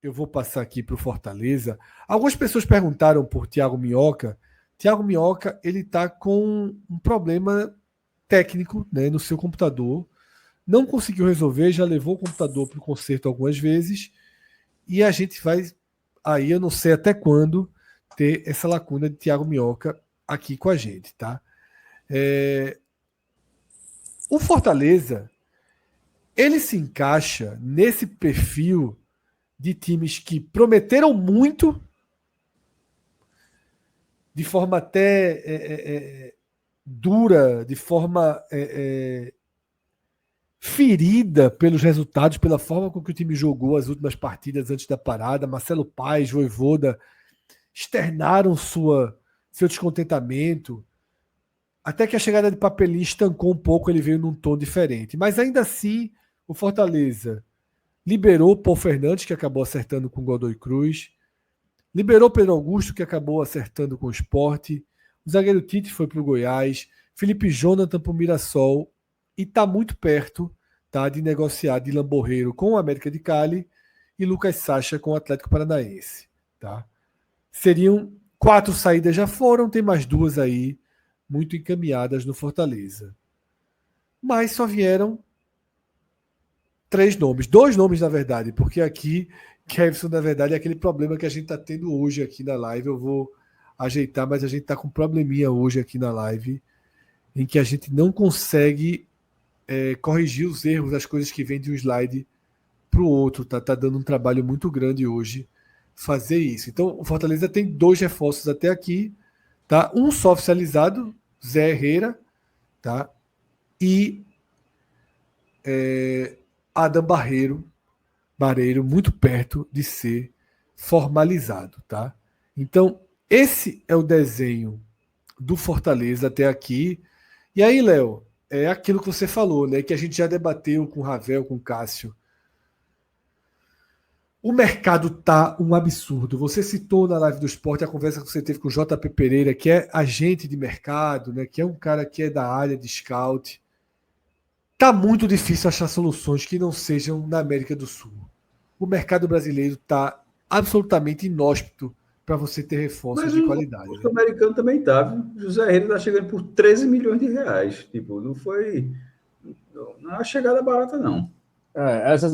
eu vou passar aqui para o Fortaleza. Algumas pessoas perguntaram por Thiago Minhoca. Thiago Minhoca, ele está com um problema técnico, né, no seu computador. Não conseguiu resolver, já levou o computador para o conserto algumas vezes. E a gente vai, aí eu não sei até quando, ter essa lacuna de Thiago Minhoca aqui com a gente, tá? O Fortaleza, ele se encaixa nesse perfil de times que prometeram muito, de forma até dura, de forma ferida pelos resultados, pela forma com que o time jogou as últimas partidas antes da parada. Marcelo Paes, Vojvoda externaram seu descontentamento. Até que a chegada de Papelinho estancou um pouco, ele veio num tom diferente. Mas ainda assim, o Fortaleza liberou Paul Fernandes, que acabou acertando com Godoy Cruz. Liberou Pedro Augusto, que acabou acertando com o Sport. O zagueiro Tite foi para o Goiás. Felipe Jonathan para o Mirassol. E está muito perto, tá, de negociar de Lamborreiro com o América de Cali e Lucas Sacha com o Atlético Paranaense. Tá? Seriam 4 saídas, já foram, tem mais 2 aí, muito encaminhadas no Fortaleza. Mas só vieram 3 nomes. 2 nomes, na verdade, porque aqui, Kevson, na verdade, é aquele problema que a gente está tendo hoje aqui na live. Eu vou ajeitar, mas a gente está com um probleminha hoje aqui na live, em que a gente não consegue corrigir os erros, as coisas que vêm de um slide para o outro. Tá dando um trabalho muito grande hoje fazer isso. Então, o Fortaleza tem 2 reforços até aqui. Tá? Um só oficializado, Zé Herrera, tá? E Adam Barreiro, muito perto de ser formalizado. Tá? Então, esse é o desenho do Fortaleza até aqui. E aí, Léo, é aquilo que você falou, né? Que a gente já debateu com o Ravel, com o Cássio. O mercado tá um absurdo. Você citou na live do esporte a conversa que você teve com o JP Pereira, que é agente de mercado, né? Que é um cara que é da área de scout. Tá muito difícil achar soluções que não sejam na América do Sul. O mercado brasileiro tá absolutamente inóspito para você ter reforços Mas de o qualidade. Né? americano também tá, viu? José Herrera está chegando por 13 milhões de reais. Tipo, não foi. Não é uma chegada barata, não.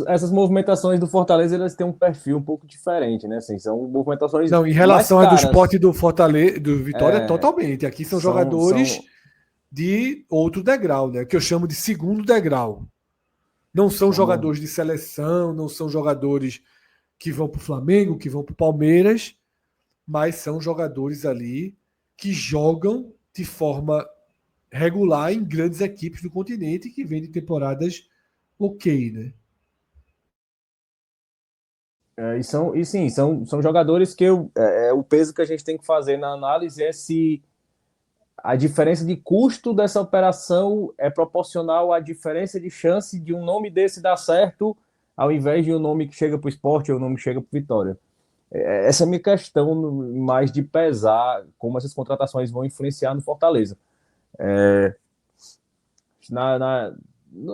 Essas movimentações do Fortaleza, elas têm um perfil um pouco diferente, né? Assim, são movimentações Não, em mais relação à do esporte caras. e do Fortaleza, do Vitória, É, totalmente. Aqui são são, jogadores são, de outro degrau, né? Que eu chamo de segundo degrau. Não são são jogadores de seleção, não são jogadores que vão para o Flamengo, que vão para o Palmeiras, mas são jogadores ali que jogam de forma regular em grandes equipes do continente que vêm de temporadas ok, né? são jogadores que o peso que a gente tem que fazer na análise é se a diferença de custo dessa operação é proporcional à diferença de chance de um nome desse dar certo, ao invés de um nome que chega para o esporte ou um nome que chega para o Vitória. Essa é a minha questão mais de pesar como essas contratações vão influenciar no Fortaleza. Na, na,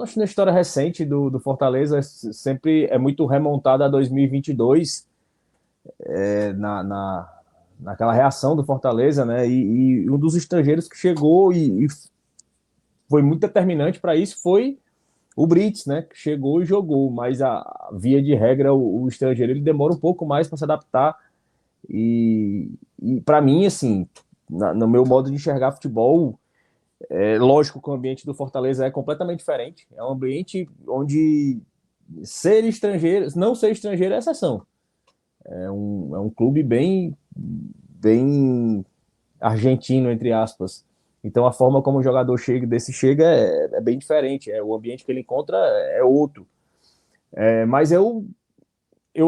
acho que na história recente do Fortaleza sempre é muito remontada a 2022, naquela reação do Fortaleza, né? E um dos estrangeiros que chegou e foi muito determinante para isso foi o Brits, né? Que chegou e jogou, mas via de regra o estrangeiro ele demora um pouco mais para se adaptar e para mim, assim, no meu modo de enxergar futebol, lógico que o ambiente do Fortaleza é completamente diferente. É um ambiente onde não ser estrangeiro é exceção. É um clube bem argentino, entre aspas. Então a forma como o jogador chega é bem diferente. O ambiente que ele encontra é outro. Mas eu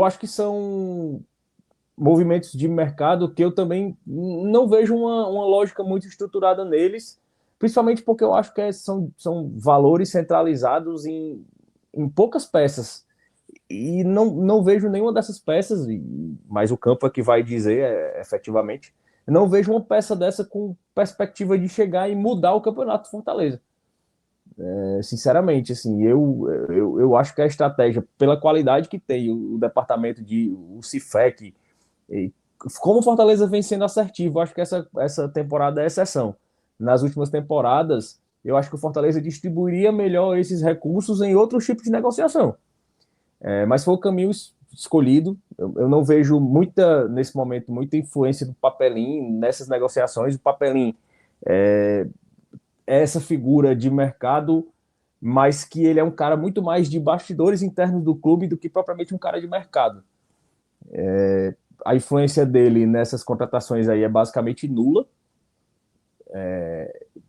acho que são movimentos de mercado que eu também não vejo uma lógica muito estruturada neles, principalmente porque eu acho que são valores centralizados em poucas peças. E não vejo nenhuma dessas peças, mas o campo é que vai dizer efetivamente. Não vejo uma peça dessa com perspectiva de chegar e mudar o campeonato do Fortaleza. Sinceramente, assim, eu acho que a estratégia, pela qualidade que tem o departamento o Cifec, como o Fortaleza vem sendo assertivo, acho que essa temporada é exceção. Nas últimas temporadas, eu acho que o Fortaleza distribuiria melhor esses recursos em outros tipos de negociação. Mas foi o caminho escolhido. Eu não vejo nesse momento, muita influência do Papelim nessas negociações. O Papelim é essa figura de mercado, mas que ele é um cara muito mais de bastidores internos do clube do que propriamente um cara de mercado. A influência dele nessas contratações aí é basicamente nula.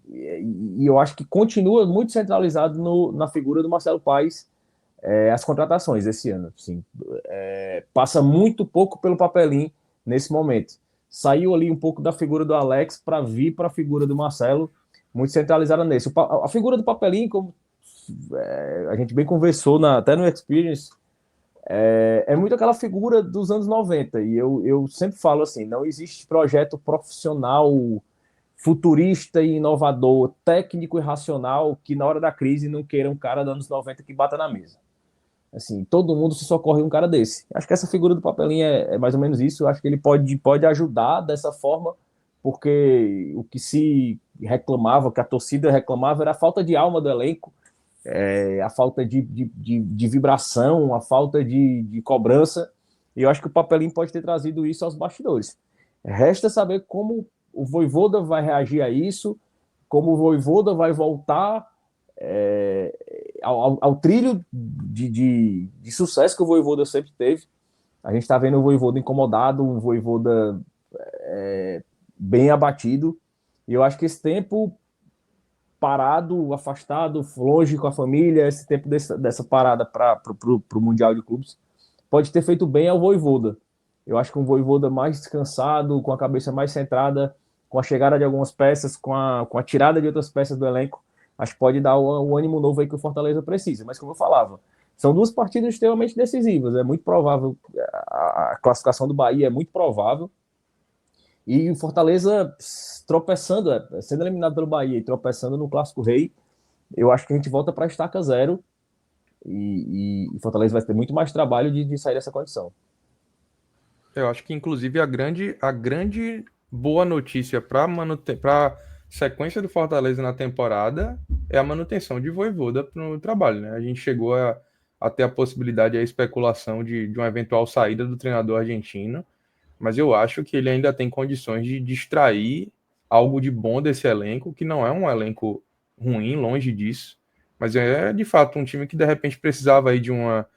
E eu acho que continua muito centralizado na figura do Marcelo Paes, as contratações esse ano. Assim, passa muito pouco pelo Papelim nesse momento. Saiu ali um pouco da figura do Alex para vir para a figura do Marcelo, muito centralizada nesse. A figura do Papelim, como a gente bem conversou até no Experience, é muito aquela figura dos anos 90. E eu sempre falo assim, não existe projeto profissional futurista e inovador, técnico e racional, que na hora da crise não queira um cara dos anos 90 que bata na mesa. Assim, todo mundo se socorre um cara desse. Acho que essa figura do Papelinho é mais ou menos isso. Eu acho que ele pode ajudar dessa forma, porque o que se reclamava, que a torcida reclamava, era a falta de alma do elenco, a falta de vibração, a falta de cobrança. E eu acho que o Papelinho pode ter trazido isso aos bastidores. Resta saber como o Vojvoda vai reagir a isso, como o Vojvoda vai voltar ao trilho de sucesso que o Vojvoda sempre teve. A gente está vendo o Vojvoda incomodado, um Vojvoda bem abatido, e eu acho que esse tempo parado, afastado, longe com a família, esse tempo dessa parada para o Mundial de Clubes, pode ter feito bem ao Vojvoda. Eu acho que um Vojvoda mais descansado, com a cabeça mais centrada, com a chegada de algumas peças, com a tirada de outras peças do elenco, acho que pode dar o ânimo novo aí que o Fortaleza precisa. Mas como eu falava, são duas partidas extremamente decisivas. É muito provável, a classificação do Bahia é muito provável. E o Fortaleza tropeçando, sendo eliminado pelo Bahia e tropeçando no Clássico Rei, eu acho que a gente volta para a estaca zero e o Fortaleza vai ter muito mais trabalho de sair dessa condição. Eu acho que, inclusive, a grande boa notícia para sequência do Fortaleza na temporada é a manutenção de Vojvoda no trabalho, né? A gente chegou a ter a possibilidade, a especulação de uma eventual saída do treinador argentino, mas eu acho que ele ainda tem condições de extrair algo de bom desse elenco, que não é um elenco ruim, longe disso, mas é de fato um time que de repente precisava aí de uma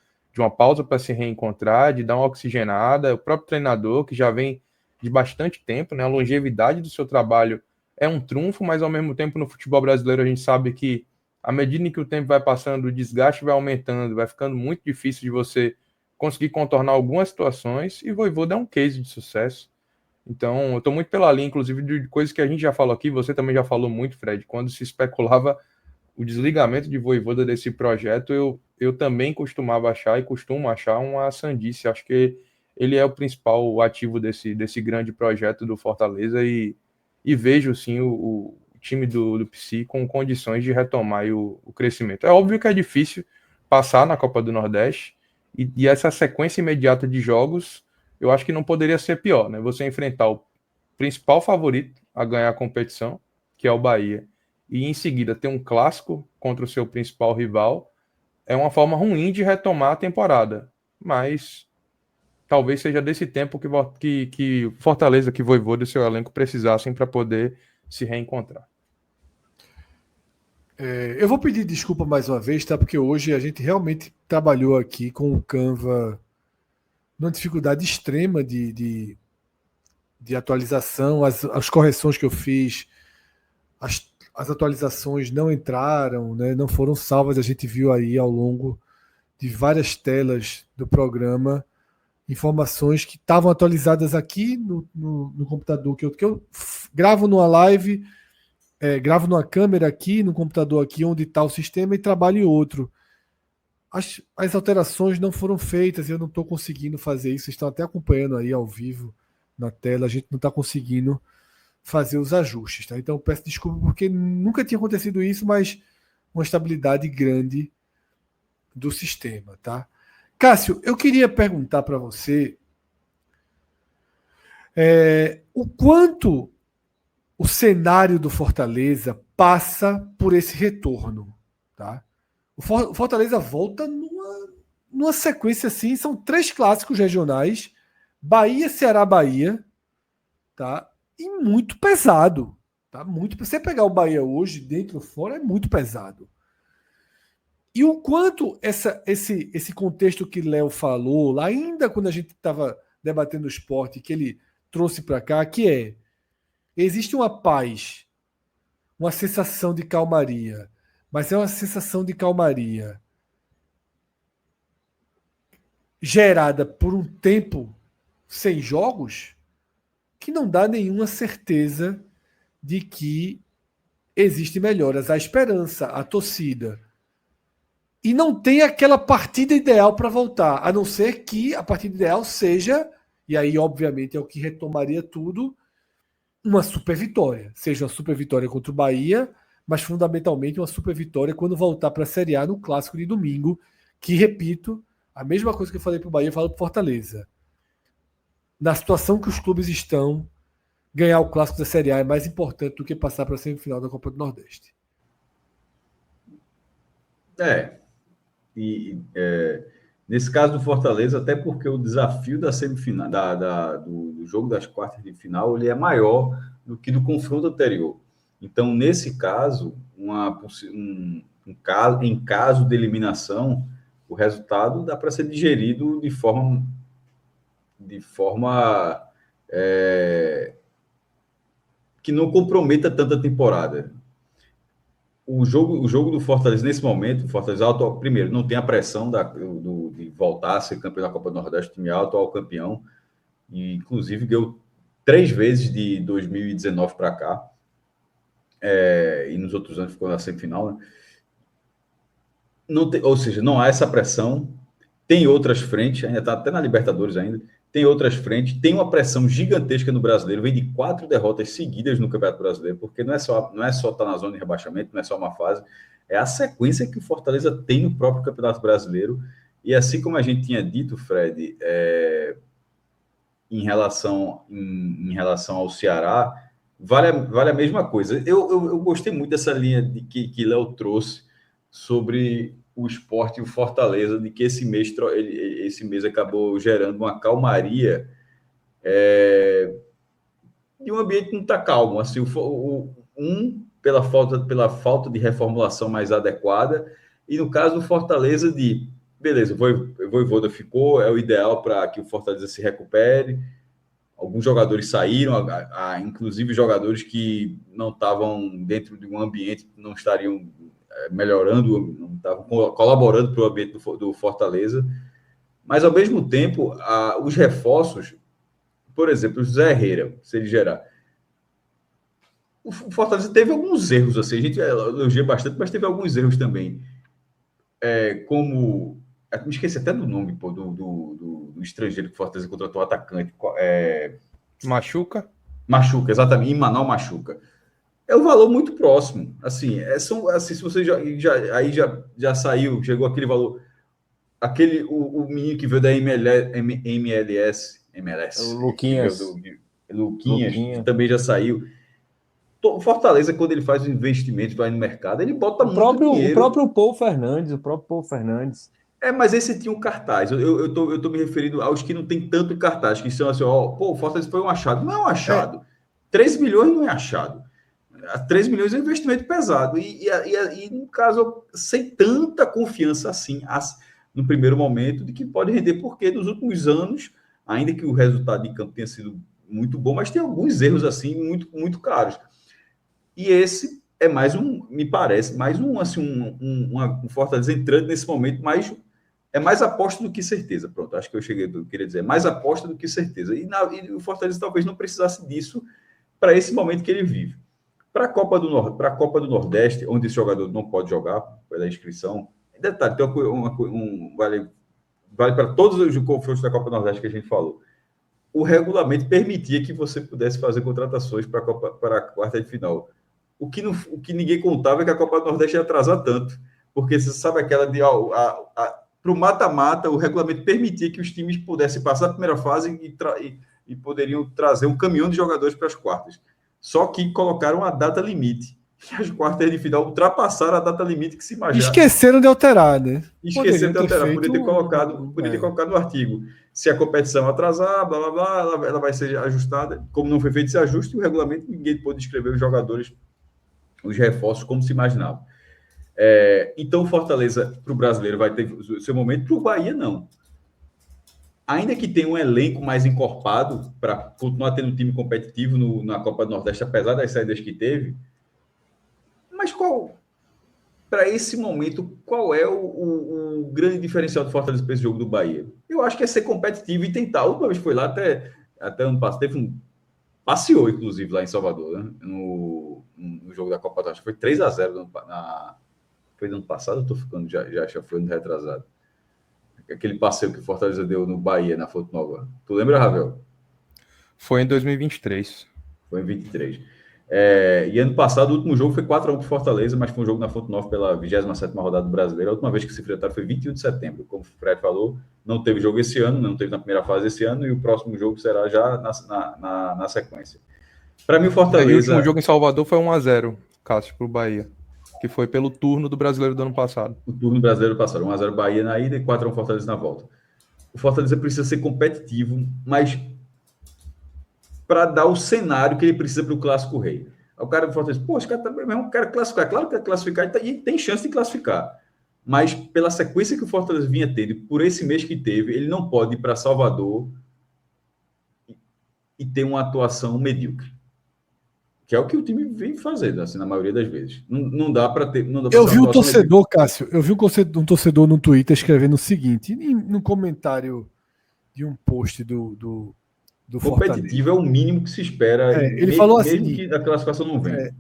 pausa para se reencontrar, de dar uma oxigenada. O próprio treinador, que já vem de bastante tempo, né? A longevidade do seu trabalho é um trunfo, mas ao mesmo tempo no futebol brasileiro a gente sabe que à medida em que o tempo vai passando, o desgaste vai aumentando, vai ficando muito difícil de você conseguir contornar algumas situações, e Vojvoda é um case de sucesso. Então, eu estou muito pela linha, inclusive, de coisas que a gente já falou aqui, você também já falou muito, Fred, quando se especulava o desligamento de Vojvoda desse projeto, eu também costumava achar e costumo achar uma sandice. Acho que ele é o principal ativo desse grande projeto do Fortaleza e vejo, sim, o time do PC com condições de retomar o crescimento. É óbvio que é difícil passar na Copa do Nordeste e essa sequência imediata de jogos, eu acho que não poderia ser pior, né? Você enfrentar o principal favorito a ganhar a competição, que é o Bahia, e em seguida ter um clássico contra o seu principal rival, é uma forma ruim de retomar a temporada. Mas talvez seja desse tempo que Fortaleza, que Vojvoda e seu elenco precisassem para poder se reencontrar. Eu vou pedir desculpa mais uma vez, tá? Porque hoje a gente realmente trabalhou aqui com o Canva numa dificuldade extrema de atualização. As correções que eu fiz, as atualizações não entraram, né? Não foram salvas. A gente viu aí ao longo de várias telas do programa informações que estavam atualizadas aqui no computador, que eu gravo numa live, gravo numa câmera aqui, no computador aqui, onde está o sistema, e trabalho em outro. As alterações não foram feitas, eu não estou conseguindo fazer isso. Vocês estão até acompanhando aí ao vivo na tela, a gente não está conseguindo fazer os ajustes. Tá? Então peço desculpa porque nunca tinha acontecido isso, mas uma estabilidade grande do sistema, tá? Cássio, eu queria perguntar para você o quanto o cenário do Fortaleza passa por esse retorno, tá? O Fortaleza volta numa sequência assim, são 3 clássicos regionais, Bahia, Ceará, Bahia, tá? E muito pesado, tá? Muito, você pegar o Bahia hoje, dentro ou fora, é muito pesado. E o quanto esse contexto que Léo falou, lá ainda quando a gente estava debatendo o esporte, que ele trouxe para cá, que existe uma paz, uma sensação de calmaria, mas é uma sensação de calmaria gerada por um tempo sem jogos que não dá nenhuma certeza de que existe melhoras. A esperança, a torcida. E não tem aquela partida ideal para voltar, a não ser que a partida ideal seja, e aí obviamente é o que retomaria tudo, uma super vitória. Seja uma super vitória contra o Bahia, mas fundamentalmente uma super vitória quando voltar para a Série A no clássico de domingo, que, repito, a mesma coisa que eu falei para o Bahia, eu falo para o Fortaleza. Na situação que os clubes estão, ganhar o clássico da Série A é mais importante do que passar para a semifinal da Copa do Nordeste. Nesse caso do Fortaleza, até porque o desafio da semifinal, do jogo das quartas de final, ele é maior do que do confronto anterior. Então, nesse caso, em caso de eliminação, o resultado dá para ser digerido de forma que não comprometa tanta temporada. O jogo do Fortaleza, nesse momento, o Fortaleza, primeiro, não tem a pressão de voltar a ser campeão da Copa do Nordeste, o time é o atual campeão, e inclusive ganhou 3 vezes de 2019 para cá, e nos outros anos ficou na semifinal, né? Ou seja, não há essa pressão, tem outras frentes, ainda está até na Libertadores ainda, tem outras frentes, tem uma pressão gigantesca no Brasileiro, vem de 4 derrotas seguidas no Campeonato Brasileiro, porque não é só estar na zona de rebaixamento, não é só uma fase, é a sequência que o Fortaleza tem no próprio Campeonato Brasileiro, e assim como a gente tinha dito, Fred, em relação ao Ceará, vale a mesma coisa. Eu gostei muito dessa linha que Léo trouxe sobre o Sport e o Fortaleza, de que esse mês acabou gerando uma calmaria e um ambiente não está calmo. Assim, pela falta de reformulação mais adequada, e no caso do Fortaleza beleza, o Vojvoda ficou, é o ideal para que o Fortaleza se recupere. Alguns jogadores saíram, inclusive jogadores que não estavam dentro de um ambiente, não estariam melhorando, não estavam colaborando para o ambiente do Fortaleza. Mas, ao mesmo tempo, os reforços, por exemplo, o José Herrera, se ele gerar. O Fortaleza teve alguns erros, assim, a gente elogia bastante, mas teve alguns erros também. Como... Me esqueci até do nome do estrangeiro que o Fortaleza contratou, o atacante. Machuca, exatamente. Imanol Machuca. É um valor muito próximo. Assim, se você já saiu, chegou aquele valor. O menino que veio da MLS. O Luquinhas. Luquinhas, que também já saiu. O Fortaleza, quando ele faz um investimento, vai no mercado, ele bota muito dinheiro. O próprio Paul Fernandes. Mas esse tinha um cartaz. Eu tô me referindo aos que não tem tanto cartaz, que são assim, o Fortaleza foi um achado. Não é um achado. 3 milhões não é achado. 3 milhões é um investimento pesado. E no caso, sem tanta confiança assim, no primeiro momento, de que pode render, porque nos últimos anos, ainda que o resultado de campo tenha sido muito bom, mas tem alguns erros assim, muito, muito caros. E esse é me parece, mais um Fortaleza entrando nesse momento, é mais aposta do que certeza. Pronto, acho que eu queria dizer, mais aposta do que certeza. E o Fortaleza talvez não precisasse disso para esse momento que ele vive. Para a Copa do Nordeste, onde esse jogador não pode jogar pela inscrição, detalhe, vale para todos os confrontos da Copa do Nordeste que a gente falou. O regulamento permitia que você pudesse fazer contratações para a quarta de final. o que ninguém contava é que a Copa do Nordeste ia atrasar tanto. Porque você sabe aquela de... para o mata-mata, o regulamento permitia que os times pudessem passar a primeira fase e poderiam trazer um caminhão de jogadores para as quartas. Só que colocaram a data limite. E as quartas de final ultrapassaram a data limite que se imagina. Esqueceram de alterar, né? Esqueceram de alterar. Podia ter colocado no artigo. Se a competição atrasar, blá, blá, blá, ela vai ser ajustada. Como não foi feito esse ajuste, o regulamento, ninguém pôde escrever os jogadores, os reforços, como se imaginava. Então, o Fortaleza, para o brasileiro, vai ter o seu momento. Para o Bahia, não. Ainda que tenha um elenco mais encorpado para continuar tendo um time competitivo na Copa do Nordeste, apesar das saídas que teve, mas para esse momento, qual é o grande diferencial do Fortaleza para esse jogo do Bahia? Eu acho que é ser competitivo e tentar. A última vez que foi lá, até ano passado, passeou, inclusive, lá em Salvador, né? No jogo da Copa do Nordeste. Foi 3-0 foi no ano passado, eu estou ficando já foi no retrasado. Aquele passeio que o Fortaleza deu no Bahia, na Fonte Nova. Tu lembra, Ravel? Foi em 2023. Foi em 23. E ano passado, o último jogo foi 4-1 para o Fortaleza, mas foi um jogo na Fonte Nova pela 27ª rodada do Brasileiro. A última vez que se enfrentaram foi 21 de setembro. Como o Fred falou, não teve jogo esse ano, não teve na primeira fase esse ano, e o próximo jogo será já na sequência. Para mim, o Fortaleza... O último jogo em Salvador foi 1-0, Cássio, para o Bahia, que foi pelo turno do Brasileiro do ano passado. O turno brasileiro passado, 1-0 Bahia na ida e 4-1 Fortaleza na volta. O Fortaleza precisa ser competitivo, mas para dar o cenário que ele precisa para o Clássico Rei. O cara do Fortaleza, esse cara também mesmo quer classificar. Claro que quer classificar e tem chance de classificar. Mas pela sequência que o Fortaleza vinha tendo, por esse mês que teve, ele não pode ir para Salvador e ter uma atuação medíocre. Que é o que o time vem fazendo, assim, na maioria das vezes. Não dá para ter... Eu vi um torcedor, Cássio, um torcedor no Twitter escrevendo o seguinte, no comentário de um post do competitivo Fortaleza. É o mínimo que se espera. Ele falou assim... Mesmo que a classificação não venha.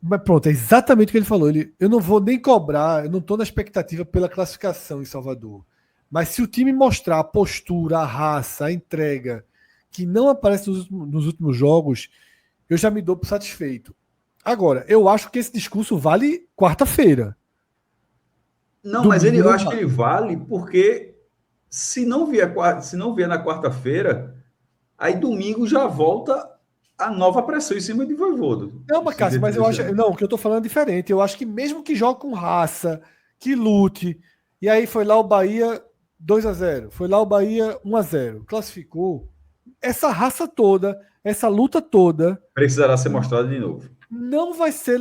Mas pronto, é exatamente o que ele falou. Eu não vou nem cobrar, eu não estou na expectativa pela classificação em Salvador. Mas se o time mostrar a postura, a raça, a entrega, que não aparece nos últimos jogos... eu já me dou por satisfeito. Agora, eu acho que esse discurso vale quarta-feira. Não, mas eu acho que ele vale porque se não vier na quarta-feira, aí domingo já volta a nova pressão em cima de Vojvoda. Não, mas Cássio, mas eu acho... Não, o que eu tô falando é diferente. Eu acho que mesmo que jogue com raça, que lute, e aí foi lá o Bahia 2-0, foi lá o Bahia 1-0, classificou, essa raça toda... essa luta toda... precisará ser mostrada de novo. Não vai ser...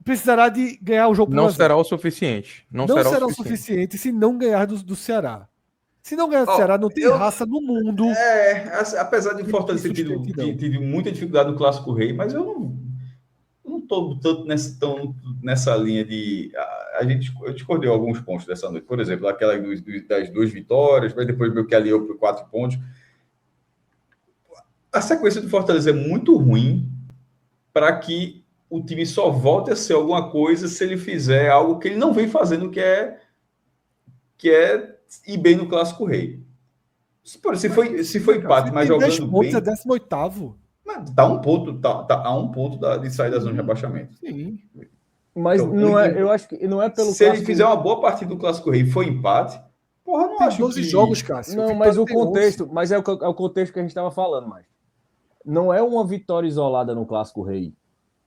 precisará de ganhar o jogo. Não será o suficiente. Não será o suficiente se não ganhar do Ceará. Se não ganhar do Ceará, não tem raça no mundo. Apesar de Fortaleza ter tido muita dificuldade no Clássico Rei, mas eu não estou tanto nessa linha de... Eu discordei alguns pontos dessa noite. Por exemplo, aquela das 2 vitórias, mas depois meio que aliou por 4 pontos. A sequência do Fortaleza é muito ruim para que o time só volte a ser alguma coisa se ele fizer algo que ele não vem fazendo, que é ir bem no Clássico Rei. Se foi empate, mas jogando 10 pontos, bem... é 18º. Está um ponto, a um ponto de sair da zona de rebaixamento. Sim. Mas então, eu acho que não é pelo se ele fizer uma boa partida do Clássico Rei e for empate, porra, não acho 12 jogos, Cássio. Não, mas o contexto... Mas é o contexto que a gente estava falando, mais. Não é uma vitória isolada no Clássico Rei.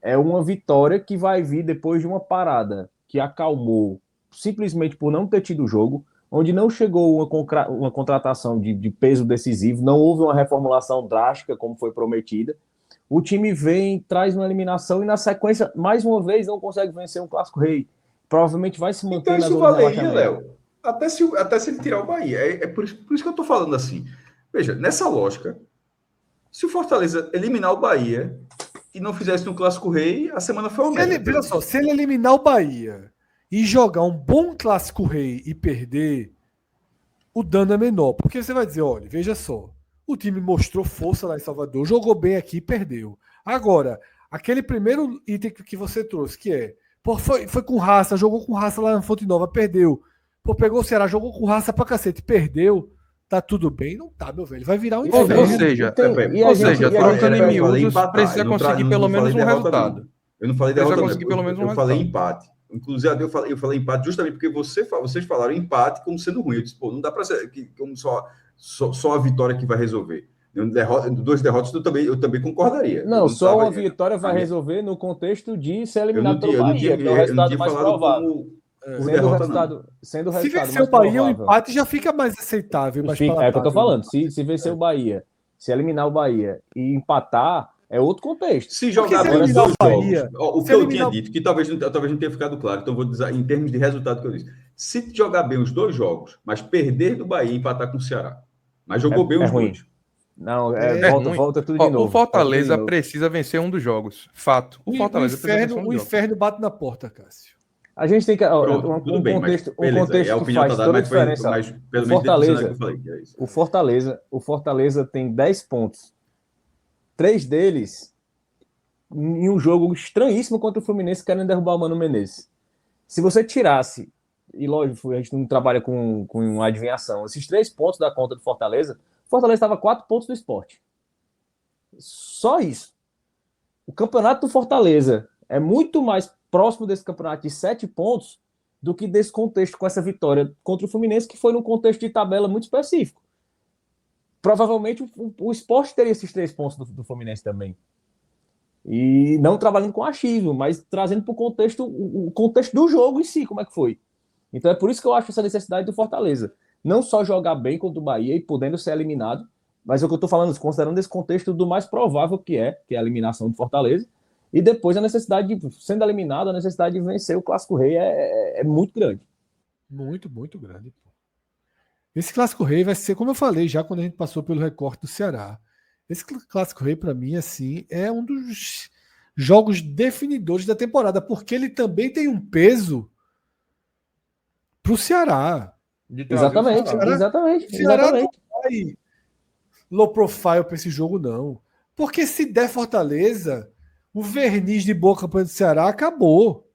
É uma vitória que vai vir depois de uma parada que acalmou simplesmente por não ter tido jogo, onde não chegou uma contratação de peso decisivo, não houve uma reformulação drástica como foi prometida. O time traz uma eliminação e na sequência, mais uma vez, não consegue vencer um Clássico Rei. Provavelmente vai se manter então, na zona de rebaixamento. Léo, até se ele tirar o Bahia. É por isso que eu estou falando assim. Veja, nessa lógica, se o Fortaleza eliminar o Bahia e não fizer isso no Clássico Rei, a semana foi uma merda. Veja só, se ele eliminar o Bahia e jogar um bom Clássico Rei e perder, o dano é menor. Porque você vai dizer, olha, veja só, o time mostrou força lá em Salvador, jogou bem aqui e perdeu. Agora, aquele primeiro item que você trouxe, que é, foi com raça, jogou com raça lá na Fonte Nova, perdeu. Pegou o Ceará, jogou com raça pra cacete, perdeu. Tá tudo bem? Não tá, meu velho. Vai virar um inferno. Ou seja, trocando em miúdos, precisa conseguir pelo menos um resultado. Eu não falei Precisa derrota, conseguir pelo menos um eu falei resultado. empate. Inclusive, eu falei empate justamente porque vocês falaram empate como sendo ruim. Eu disse, pô, não dá para ser como só a vitória que vai resolver. Duas derrotas eu também concordaria. Não, só uma vitória vai resolver no contexto de ser eliminado pelo Bahia, que é o resultado mais provável. Sendo o Se resultado vencer mais o Bahia, o provável. empate já fica mais aceitável. Mais É o que eu tô palatável. falando. Se vencer o Bahia, se eliminar o Bahia e empatar, é outro contexto. Se jogar se bem os eliminar dois o Bahia, jogos, o se que eu eliminar tinha dito, que talvez não tenha ficado claro, então vou dizer em termos de resultado que eu disse. Se jogar bem os dois jogos, mas perder do Bahia e empatar com o Ceará, mas jogou bem os ruim. dois. Não, ruim. volta tudo de novo. O Fortaleza precisa vencer um dos jogos. Fato. O Fortaleza precisa vencer um dos jogos. O inferno bate na porta, Cássio. A gente tem que. Pronto, tudo bem, contexto, mas beleza, um contexto a que opinião faz tá dada, toda a diferença. mas pelo menos dentro do cenário que eu falei, é isso. O Fortaleza tem 10 pontos. 3 deles em um jogo estranhíssimo contra o Fluminense, querendo derrubar o Mano Menezes. Se você tirasse, e lógico, a gente não trabalha com adivinhação, esses 3 pontos da conta do Fortaleza estava 4 pontos do Sport. Só isso. O campeonato do Fortaleza é muito mais próximo desse campeonato de 7 pontos do que desse contexto com essa vitória contra o Fluminense, que foi num contexto de tabela muito específico. Provavelmente o Sport teria esses 3 pontos do Fluminense também. E não trabalhando com achismo, mas trazendo para o contexto do jogo em si, como é que foi. Então é por isso que eu acho essa necessidade do Fortaleza. Não só jogar bem contra o Bahia e podendo ser eliminado, mas é o que eu estou falando, considerando esse contexto do mais provável que é a eliminação do Fortaleza, e depois a necessidade de, sendo eliminado, a necessidade de vencer o Clássico Rei é muito grande. Muito, muito grande. Esse Clássico Rei vai ser, como eu falei já quando a gente passou pelo recorte do Ceará. Esse Clássico Rei, para mim, assim, é um dos jogos definidores da temporada, porque ele também tem um peso para o Ceará. Exatamente, O Ceará não vai low profile para esse jogo, não. Porque se der Fortaleza, o verniz de boa campanha do Ceará acabou.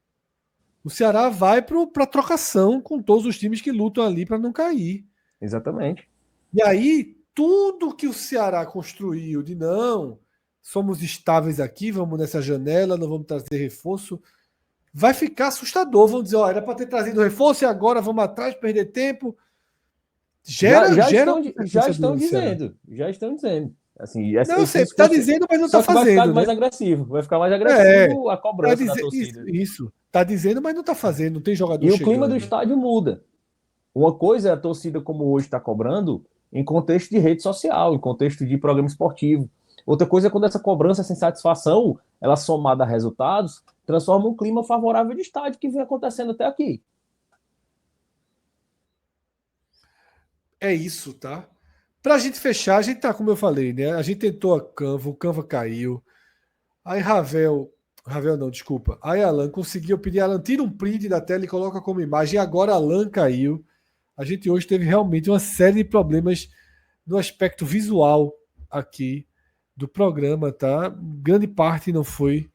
O Ceará vai para trocação com todos os times que lutam ali para não cair. Exatamente. E aí, tudo que o Ceará construiu de não, somos estáveis aqui, vamos nessa janela, não vamos trazer reforço, vai ficar assustador. Vão dizer, era para ter trazido reforço e agora vamos atrás, perder tempo. Já estão dizendo. Assim, não, você está dizendo, mas não está fazendo. Vai ficar mais agressivo. Vai ficar mais agressivo a cobrança da torcida. Isso. Está dizendo, mas não está fazendo. Não tem jogador chegando. E o clima do estádio muda. Uma coisa é a torcida como hoje está cobrando em contexto de rede social, em contexto de programa esportivo. Outra coisa é quando essa cobrança sem satisfação, ela somada a resultados, transforma um clima favorável de estádio que vem acontecendo até aqui. É isso, tá? Pra gente fechar, a gente tá, como eu falei, né? A gente tentou a Canva, o Canva caiu. Aí Ravel não, desculpa. Aí Alan conseguiu pedir, Alan, tira um print da tela e coloca como imagem. E agora Alan caiu. A gente hoje teve realmente uma série de problemas no aspecto visual aqui do programa, tá? Grande parte não foi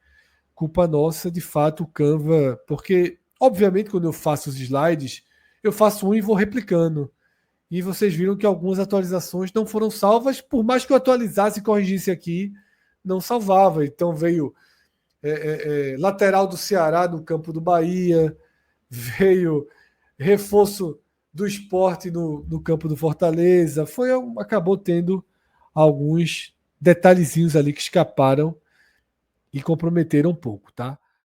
culpa nossa, de fato, o Canva, porque, obviamente, quando eu faço os slides, eu faço um e vou replicando. E vocês viram que algumas atualizações não foram salvas, por mais que eu atualizasse e corrigisse aqui, não salvava. Então veio lateral do Ceará no campo do Bahia, veio reforço do Sport no campo do Fortaleza. Acabou tendo alguns detalhezinhos ali que escaparam e comprometeram um pouco, tá?